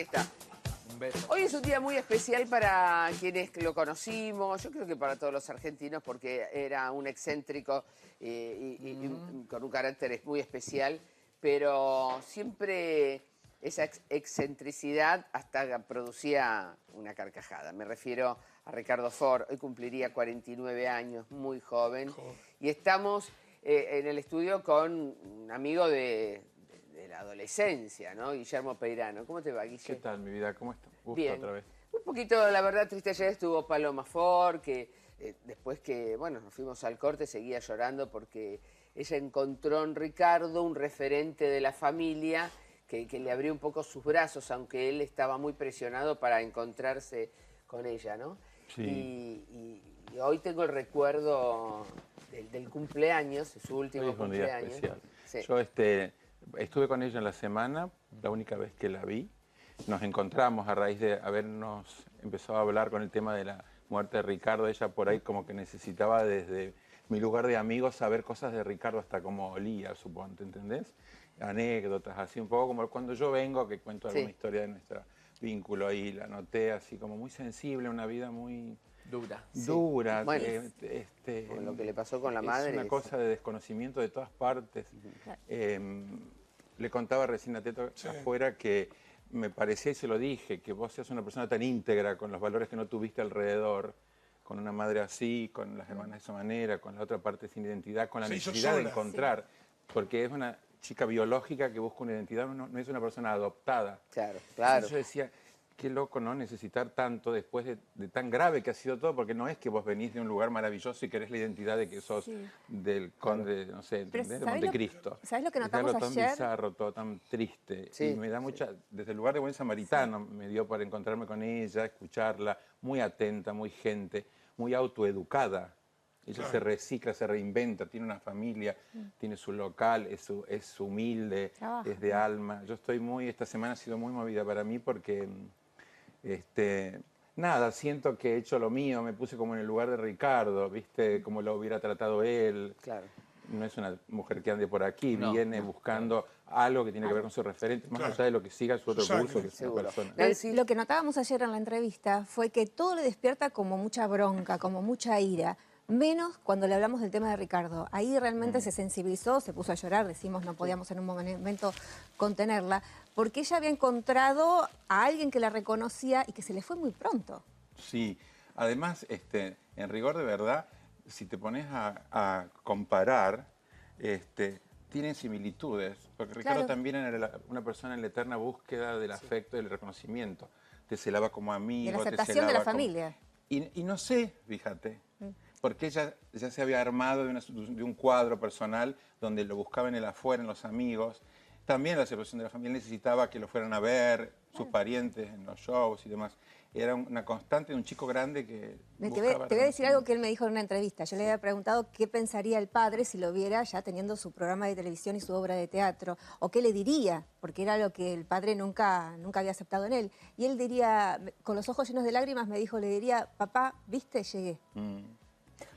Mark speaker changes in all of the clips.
Speaker 1: Está.
Speaker 2: Un beso.
Speaker 1: Hoy es un día muy especial para quienes lo conocimos, yo creo que para todos los argentinos, porque era un excéntrico y con un carácter muy especial, pero siempre esa excentricidad hasta producía una carcajada. Me refiero a Ricardo Ford, hoy cumpliría 49 años, muy joven, y estamos en el estudio con un amigo de la adolescencia, ¿no? Guillermo Peirano. ¿Cómo te va, Guille?
Speaker 2: ¿Qué tal, mi vida? ¿Cómo estás? Gusto
Speaker 1: Bien.
Speaker 2: otra vez.
Speaker 1: Un poquito, la verdad, triste. Ayer estuvo Paloma Ford, que después que, bueno, nos fuimos al corte, seguía llorando porque ella encontró en Ricardo un referente de la familia que le abrió un poco sus brazos, aunque él estaba muy presionado para encontrarse con ella, ¿no?
Speaker 2: Sí.
Speaker 1: Y hoy tengo el recuerdo del cumpleaños, de su último
Speaker 2: Hoy es un día
Speaker 1: cumpleaños.
Speaker 2: especial.
Speaker 1: Sí.
Speaker 2: Yo estuve con ella en la semana, la única vez que la vi. Nos encontramos a raíz de habernos empezado a hablar con el tema de la muerte de Ricardo. Ella por ahí como que necesitaba desde mi lugar de amigo saber cosas de Ricardo, hasta cómo olía, suponte, ¿entendés? Anécdotas, así un poco como cuando yo vengo, que cuento alguna
Speaker 1: Sí.
Speaker 2: historia de nuestro vínculo ahí, la noté así como muy sensible, una vida muy
Speaker 3: Dura.
Speaker 2: dura.
Speaker 1: Bueno, con lo que le pasó con la madre.
Speaker 2: Es una cosa de desconocimiento de todas partes. Le contaba recién a Teto afuera que me parecía, y se lo dije, que vos seas una persona tan íntegra con los valores que no tuviste alrededor, con una madre así, con las hermanas de esa manera, con la otra parte sin identidad, con la necesidad de encontrar, porque es una chica biológica que busca una identidad, no es una persona adoptada.
Speaker 1: Claro, claro.
Speaker 2: Entonces yo decía, qué loco, ¿no? Necesitar tanto después de tan grave que ha sido todo, porque no es que vos venís de un lugar maravilloso y querés la identidad de que sos del conde, no sé, ¿entendés? De Montecristo.
Speaker 4: ¿Sabés lo que
Speaker 2: Es
Speaker 4: notamos
Speaker 2: algo tan
Speaker 4: ayer?
Speaker 2: bizarro, todo tan triste.
Speaker 1: Sí,
Speaker 2: Y me da mucha, desde el lugar de buen samaritano, me dio para encontrarme con ella, escucharla, muy atenta, muy gente, muy autoeducada. Ella se recicla, se reinventa, tiene una familia, tiene su local, es humilde,
Speaker 4: Trabaja.
Speaker 2: es de alma. Yo estoy esta semana ha sido muy movida para mí porque, nada, siento que he hecho lo mío, me puse como en el lugar de Ricardo, ¿viste? Como lo hubiera tratado él.
Speaker 1: Claro.
Speaker 2: No es una mujer que ande por aquí,
Speaker 3: No,
Speaker 2: viene buscando algo que tiene que ver con su referente, más allá de lo que siga su otro curso, que es una
Speaker 1: Seguro.
Speaker 2: persona.
Speaker 1: Nancy.
Speaker 4: Lo que notábamos ayer en la entrevista fue que todo le despierta como mucha bronca, como mucha ira, menos cuando le hablamos del tema de Ricardo. Ahí realmente se sensibilizó, se puso a llorar, decimos no podíamos en un momento contenerla, porque ella había encontrado a alguien que la reconocía y que se le fue muy pronto.
Speaker 2: Sí, además, en rigor de verdad, si te pones a comparar, tienen similitudes, porque Ricardo
Speaker 4: Claro.
Speaker 2: también era una persona en la eterna búsqueda del afecto y del reconocimiento. Te celaba como amigo,
Speaker 4: De la
Speaker 2: te
Speaker 4: aceptación de la
Speaker 2: celaba como...
Speaker 4: familia.
Speaker 2: Y no sé, fíjate, porque ella ya se había armado de un cuadro personal donde lo buscaba en el afuera, en los amigos. También la aceptación de la familia necesitaba que lo fueran a ver, sus parientes en los shows y demás. Era una constante de un chico grande que buscaba
Speaker 4: Te voy a decir algo que él me dijo en una entrevista. Yo le había preguntado qué pensaría el padre si lo viera ya teniendo su programa de televisión y su obra de teatro, o qué le diría, porque era lo que el padre nunca había aceptado en él. Y él diría, con los ojos llenos de lágrimas, me dijo, le diría, papá, ¿viste? Llegué.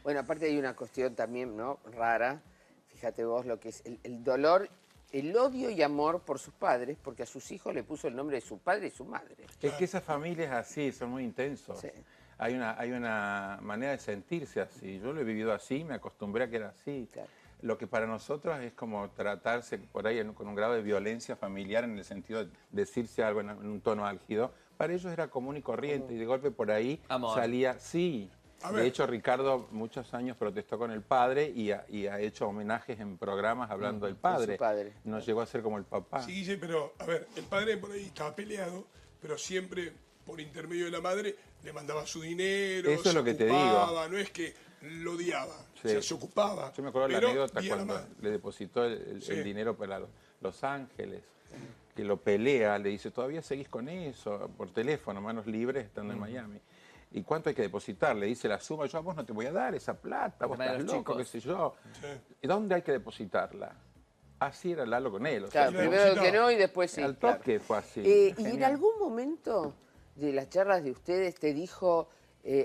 Speaker 1: Bueno, aparte hay una cuestión también, ¿no? Rara. Fíjate vos lo que es el dolor, el odio y amor por sus padres, porque a sus hijos le puso el nombre de su padre y su madre.
Speaker 2: Es que esas familias así son muy intensos.
Speaker 1: Sí.
Speaker 2: Hay una manera de sentirse así. Yo lo he vivido así, me acostumbré a que era así.
Speaker 1: Claro.
Speaker 2: Lo que para nosotros es como tratarse por ahí con un grado de violencia familiar en el sentido de decirse algo en un tono álgido. Para ellos era común y corriente y de golpe por ahí
Speaker 3: Amor.
Speaker 2: salía, sí. De hecho, Ricardo muchos años protestó con el padre y ha hecho homenajes en programas hablando del padre.
Speaker 1: su padre.
Speaker 2: No llegó a ser como el papá.
Speaker 5: Sí, Guille, pero a ver, el padre por ahí estaba peleado, pero siempre por intermedio de la madre le mandaba su dinero,
Speaker 2: Eso es lo que te
Speaker 5: ocupaba, no es que lo odiaba,
Speaker 2: Sí.
Speaker 5: o sea, se ocupaba.
Speaker 2: Yo me acuerdo de la
Speaker 5: pero
Speaker 2: anécdota
Speaker 5: vía la
Speaker 2: cuando
Speaker 5: madre.
Speaker 2: le depositó el
Speaker 5: Sí.
Speaker 2: dinero para Los Ángeles, que lo pelea, le dice, ¿todavía seguís con eso? Por teléfono, manos libres, estando en Miami. ¿Y cuánto hay que depositar? Le dice la suma, yo a vos no te voy a dar esa plata, vos
Speaker 3: Tema de
Speaker 2: estás
Speaker 3: los
Speaker 2: loco, qué
Speaker 3: chicos.
Speaker 2: sé yo.
Speaker 5: Sí.
Speaker 2: ¿Y dónde hay que depositarla? Así era Lalo con él. O
Speaker 1: Claro,
Speaker 2: sea,
Speaker 1: primero que no y después sí.
Speaker 2: al
Speaker 1: claro.
Speaker 2: toque fue así.
Speaker 1: ¿Y en
Speaker 2: Genial.
Speaker 1: algún momento de las charlas de ustedes te dijo,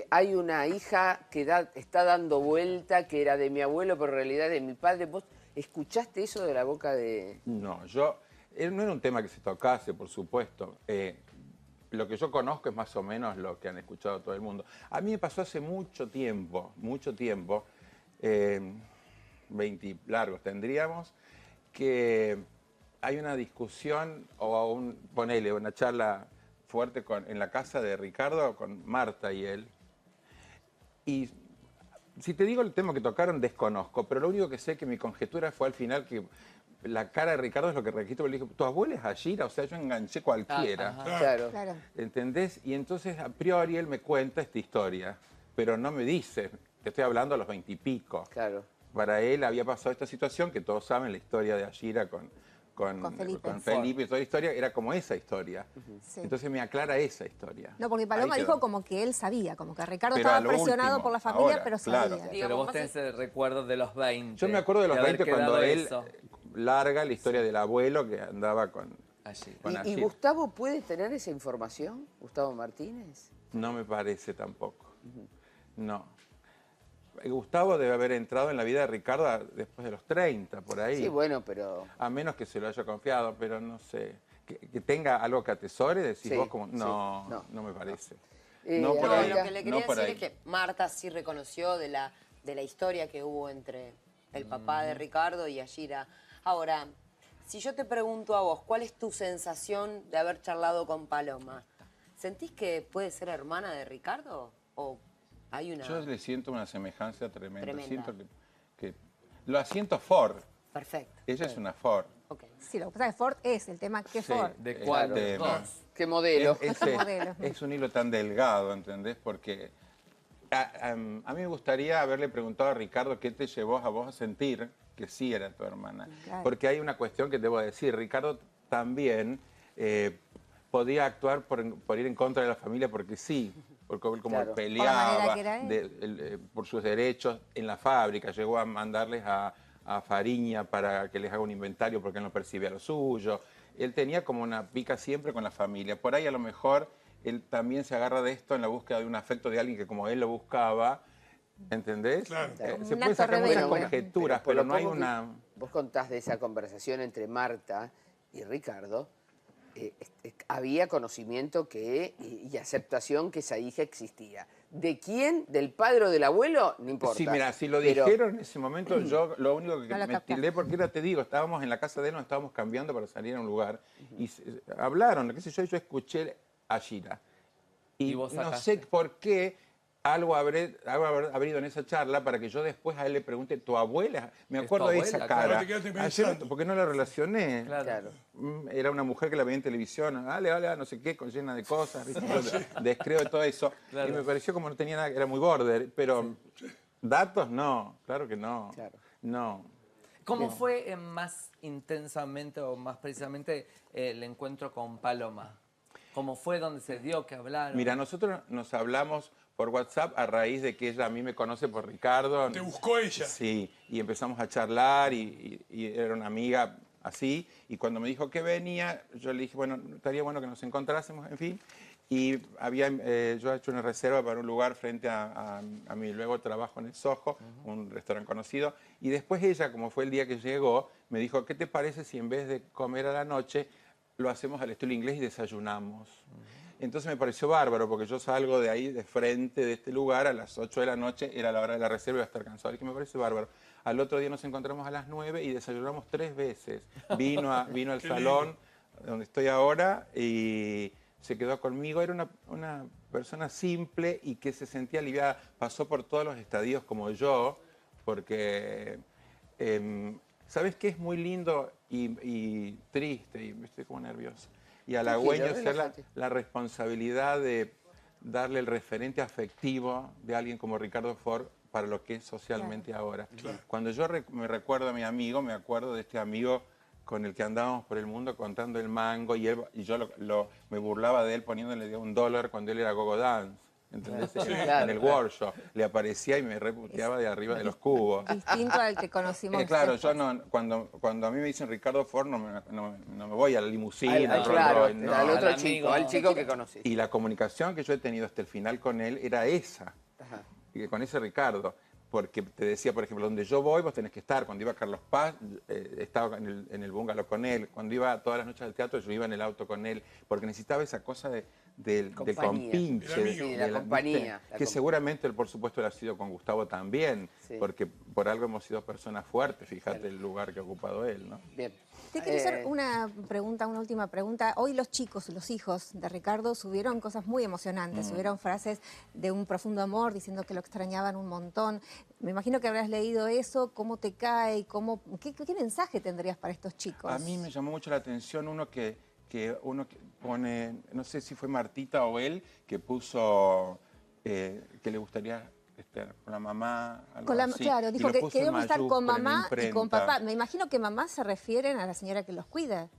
Speaker 1: hay una hija que está dando vuelta, que era de mi abuelo, pero en realidad es de mi padre? ¿Vos escuchaste eso de la boca de...?
Speaker 2: No, no era un tema que se tocase, por supuesto. lo que yo conozco es más o menos lo que han escuchado todo el mundo. A mí me pasó hace mucho tiempo, 20 largos tendríamos, que hay una discusión o ponele una charla fuerte en la casa de Ricardo con Marta y él. Y si te digo el tema que tocaron, desconozco, pero lo único que sé que mi conjetura fue al final que la cara de Ricardo es lo que registro, le dije, tu abuela es Ashira, o sea, yo enganché cualquiera.
Speaker 1: Claro.
Speaker 4: Claro.
Speaker 2: ¿Entendés? Y entonces a priori él me cuenta esta historia, pero no me dice, te estoy hablando a los 20 y pico.
Speaker 1: Claro.
Speaker 2: Para él había pasado esta situación, que todos saben, la historia de Ashira con Felipe, y toda la historia era como esa historia.
Speaker 4: Sí.
Speaker 2: Entonces me aclara esa historia.
Speaker 4: No, porque Paloma
Speaker 2: Ahí
Speaker 4: dijo
Speaker 2: quedó.
Speaker 4: como que él sabía, como que Ricardo
Speaker 2: Pero a
Speaker 4: estaba
Speaker 2: lo
Speaker 4: presionado
Speaker 2: último,
Speaker 4: por la familia,
Speaker 2: ahora,
Speaker 4: pero
Speaker 2: claro.
Speaker 4: sabía.
Speaker 3: Pero vos tenés el recuerdo de los 20.
Speaker 2: Yo me acuerdo de los
Speaker 3: haber
Speaker 2: 20 cuando
Speaker 3: quedado
Speaker 2: él
Speaker 3: eso
Speaker 2: larga la historia del abuelo que andaba con
Speaker 3: allí.
Speaker 2: con
Speaker 1: ¿Y
Speaker 2: Ashira.
Speaker 1: Gustavo puede tener esa información? ¿Gustavo Martínez?
Speaker 2: No me parece tampoco. No. Gustavo debe haber entrado en la vida de Ricardo después de los 30, por ahí.
Speaker 1: Sí, bueno, pero...
Speaker 2: A menos que se lo haya confiado, pero no sé. Que tenga algo que atesore, decís
Speaker 1: Sí,
Speaker 2: vos como...
Speaker 1: sí,
Speaker 2: No,
Speaker 1: no.
Speaker 2: no me parece.
Speaker 1: No,
Speaker 2: por
Speaker 6: No,
Speaker 2: ahí,
Speaker 6: lo que le quería
Speaker 2: no por
Speaker 6: decir
Speaker 2: ahí.
Speaker 6: es que Marta sí reconoció de la historia que hubo entre el papá de Ricardo y Ashira. Ahora, si yo te pregunto a vos, ¿cuál es tu sensación de haber charlado con Paloma? ¿Sentís que puede ser hermana de Ricardo? ¿O hay una...?
Speaker 2: Yo le siento una semejanza tremenda.
Speaker 6: Tremenda.
Speaker 2: Siento que lo siento Ford.
Speaker 6: Perfecto.
Speaker 2: Ella es una Ford.
Speaker 6: Ok.
Speaker 4: Sí, lo que pasa es que Ford es el tema que
Speaker 2: Sí.
Speaker 4: Ford.
Speaker 3: ¿De
Speaker 2: Claro.
Speaker 3: cuál de
Speaker 2: Tema.
Speaker 3: los dos?
Speaker 1: ¿Qué modelo?
Speaker 4: Modelo.
Speaker 2: Es un hilo tan delgado, ¿entendés? Porque a mí me gustaría haberle preguntado a Ricardo qué te llevó a vos a sentir que sí era tu hermana.
Speaker 4: Claro.
Speaker 2: Porque hay una cuestión que debo decir. Ricardo también podía actuar por ir en contra de la familia porque sí, porque él como
Speaker 1: Claro.
Speaker 2: peleaba
Speaker 4: Por la manera que era él.
Speaker 2: por sus derechos en la fábrica, llegó a mandarles a Fariña para que les haga un inventario porque él no percibía lo suyo. Él tenía como una pica siempre con la familia. Por ahí a lo mejor él también se agarra de esto en la búsqueda de un afecto de alguien que como él lo buscaba, ¿entendés?
Speaker 5: Claro.
Speaker 2: Se
Speaker 4: Un
Speaker 2: puede
Speaker 4: acto
Speaker 2: sacar muchas
Speaker 4: rebelde.
Speaker 2: conjeturas,
Speaker 1: por lo
Speaker 2: pero no hay
Speaker 1: poco que
Speaker 2: una...
Speaker 1: Vos contás de esa conversación entre Marta y Ricardo. Había conocimiento y aceptación que esa hija existía. ¿De quién? ¿Del padre o del abuelo? No importa.
Speaker 2: Sí, mira, si lo
Speaker 1: Pero-
Speaker 2: dijeron en ese momento, yo lo único que
Speaker 4: No lo
Speaker 2: me
Speaker 4: captaste.
Speaker 2: tildé, porque era, te digo, estábamos en la casa de él, nos estábamos cambiando para salir a un lugar, y hablaron, qué sé yo escuché a Shira.
Speaker 3: ¿Y
Speaker 2: Y
Speaker 3: vos
Speaker 2: no
Speaker 3: sacaste?
Speaker 2: sé por qué algo habrá habido en esa charla para que yo después a él le pregunte, ¿tu abuela? Me
Speaker 3: ¿Es
Speaker 2: acuerdo
Speaker 3: tu
Speaker 2: de
Speaker 3: abuela?
Speaker 2: esa
Speaker 3: Claro,
Speaker 2: cara.
Speaker 5: te quedaste
Speaker 2: Ayer,
Speaker 5: pensando.
Speaker 2: porque no la relacioné.
Speaker 3: Claro.
Speaker 2: Era una mujer que la veía en televisión, dale, no sé qué, llena de cosas, ¿viste? Yo descreo de todo eso.
Speaker 3: Claro.
Speaker 2: Y me pareció como no tenía nada, era muy border, pero datos no, claro que no.
Speaker 1: Claro.
Speaker 2: No.
Speaker 3: ¿Cómo fue más intensamente o más precisamente el encuentro con Paloma? ¿Cómo fue donde se dio que hablaron?
Speaker 2: Mira, nosotros nos hablamos por WhatsApp a raíz de que ella a mí me conoce por Ricardo.
Speaker 5: ¿Te buscó ella?
Speaker 2: Sí, y empezamos a charlar y era una amiga así. Y cuando me dijo que venía, yo le dije, bueno, estaría bueno que nos encontrásemos, en fin. Y yo he hecho una reserva para un lugar frente a mi luego trabajo en el Soho, un restaurante conocido. Y después ella, como fue el día que llegó, me dijo, ¿qué te parece si en vez de comer a la noche lo hacemos al estilo inglés y desayunamos? Entonces me pareció bárbaro, porque yo salgo de ahí, de frente de este lugar, a las 8 de la noche, era la hora de la reserva y iba a estar cansado. Y que me parece bárbaro. Al otro día nos encontramos a las 9 y desayunamos 3 veces. Vino al
Speaker 5: Qué
Speaker 2: salón donde estoy ahora y se quedó conmigo. Era una persona simple y que se sentía aliviada. Pasó por todos los estadios como yo, porque... ¿sabes qué es muy lindo y triste? Y me estoy como nervioso. Y halagüeño
Speaker 1: Tranquilo,
Speaker 2: ser
Speaker 1: relájate.
Speaker 2: la responsabilidad de darle el referente afectivo de alguien como Ricardo Ford para lo que es socialmente ahora. Cuando yo me recuerdo a mi amigo, me acuerdo de este amigo con el que andábamos por el mundo contando el mango y yo me burlaba de él poniéndole $1 cuando él era gogo dance. ¿Entendés?
Speaker 1: claro,
Speaker 2: En el workshop. Le aparecía y me reputeaba de arriba de los cubos.
Speaker 4: Distinto al que conocimos.
Speaker 2: Claro,
Speaker 4: después.
Speaker 2: yo no, cuando a mí me dicen Ricardo Ford no me voy a la limusina, al Rolls
Speaker 1: Claro,
Speaker 2: Royce, no.
Speaker 1: al otro
Speaker 3: Al
Speaker 1: chico,
Speaker 3: amigo.
Speaker 1: al chico que conoces.
Speaker 2: Y la comunicación que yo he tenido hasta el final con él era esa,
Speaker 1: Ajá.
Speaker 2: y con ese Ricardo. porque te decía, por ejemplo, donde yo voy, vos tenés que estar. Cuando iba a Carlos Paz, estaba en el bungalow con él. Cuando iba todas las noches al teatro, yo iba en el auto con él, porque necesitaba esa cosa del
Speaker 1: Compañía.
Speaker 2: compinche.
Speaker 1: Sí, de la compañía.
Speaker 2: Que seguramente él, por supuesto, lo ha sido con Gustavo también,
Speaker 1: Sí.
Speaker 2: porque por algo hemos sido personas fuertes. Fíjate el lugar que ha ocupado él, ¿no?
Speaker 1: Bien.
Speaker 4: Te quería hacer una última pregunta. Hoy los chicos, los hijos de Ricardo, subieron cosas muy emocionantes, subieron frases de un profundo amor, diciendo que lo extrañaban un montón. Me imagino que habrás leído eso, ¿cómo te cae? ¿Qué mensaje tendrías para estos chicos?
Speaker 2: A mí me llamó mucho la atención uno que pone, no sé si fue Martita o él, que puso que le gustaría estar con la mamá, algo así,
Speaker 4: Claro,
Speaker 2: y
Speaker 4: dijo
Speaker 2: lo
Speaker 4: que
Speaker 2: puso en
Speaker 4: queríamos estar con
Speaker 2: mayúscula, en
Speaker 4: mamá y con
Speaker 2: imprenta.
Speaker 4: papá. Me imagino que mamá se refieren a la señora que los cuida.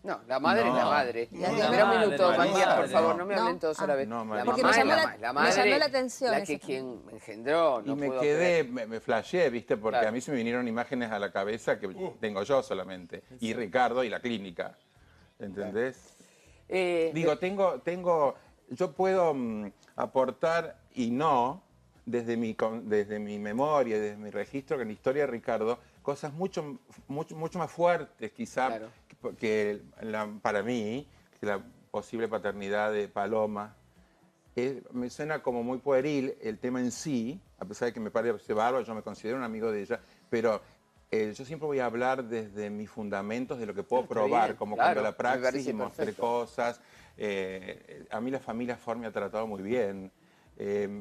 Speaker 1: No, la madre es la madre.
Speaker 4: La
Speaker 1: Espera un
Speaker 3: madre,
Speaker 1: minuto,
Speaker 3: la
Speaker 1: Matías, por
Speaker 3: madre.
Speaker 1: favor, no me
Speaker 4: No.
Speaker 1: hablen todos a la vez.
Speaker 2: No,
Speaker 1: La
Speaker 2: María.
Speaker 4: Porque
Speaker 1: mamá
Speaker 4: me
Speaker 1: es
Speaker 4: llamó
Speaker 1: la,
Speaker 4: la-
Speaker 1: la
Speaker 4: me
Speaker 1: madre,
Speaker 4: llamó la atención
Speaker 1: la
Speaker 4: eso
Speaker 1: que
Speaker 4: también.
Speaker 1: quien engendró.
Speaker 2: Y
Speaker 1: No
Speaker 2: me
Speaker 1: puedo
Speaker 2: quedé,
Speaker 1: creer.
Speaker 2: me flasheé, ¿viste? Porque
Speaker 1: Claro.
Speaker 2: a mí se me vinieron imágenes a la cabeza que tengo yo solamente. Y Ricardo y la clínica. ¿Entendés? Digo, yo puedo aportar y no, desde mi memoria, desde mi registro, que en la historia de Ricardo, cosas mucho más fuertes quizá
Speaker 1: Claro.
Speaker 2: para mí, que la posible paternidad de Paloma. Me suena como muy pueril el tema en sí, a pesar de que me parece bárbaro, yo me considero un amigo de ella, pero yo siempre voy a hablar desde mis fundamentos, de lo que puedo
Speaker 1: Está
Speaker 2: probar,
Speaker 1: bien,
Speaker 2: como
Speaker 1: claro,
Speaker 2: cuando la
Speaker 1: me
Speaker 2: praxis
Speaker 1: parece
Speaker 2: y mostré
Speaker 1: perfecto.
Speaker 2: cosas. A mí la familia Ford me ha tratado muy bien.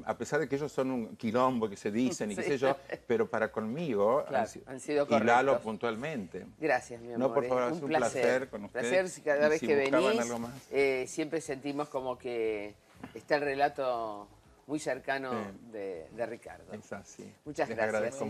Speaker 2: A pesar de que ellos son un quilombo que se dicen y qué
Speaker 1: Sí.
Speaker 2: sé yo, pero para conmigo
Speaker 1: Claro, han sido
Speaker 2: y Lalo
Speaker 1: correctos.
Speaker 2: puntualmente.
Speaker 1: Gracias, mi amor.
Speaker 2: No, por favor,
Speaker 1: un
Speaker 2: es un placer con ustedes.
Speaker 1: Placer si cada
Speaker 2: Y
Speaker 1: vez
Speaker 2: si
Speaker 1: que
Speaker 2: buscaban
Speaker 1: venís.
Speaker 2: algo más.
Speaker 1: Siempre sentimos como que está el relato muy cercano de Ricardo.
Speaker 2: Es así.
Speaker 1: Muchas
Speaker 2: Les
Speaker 1: gracias.
Speaker 2: agradezco mucho.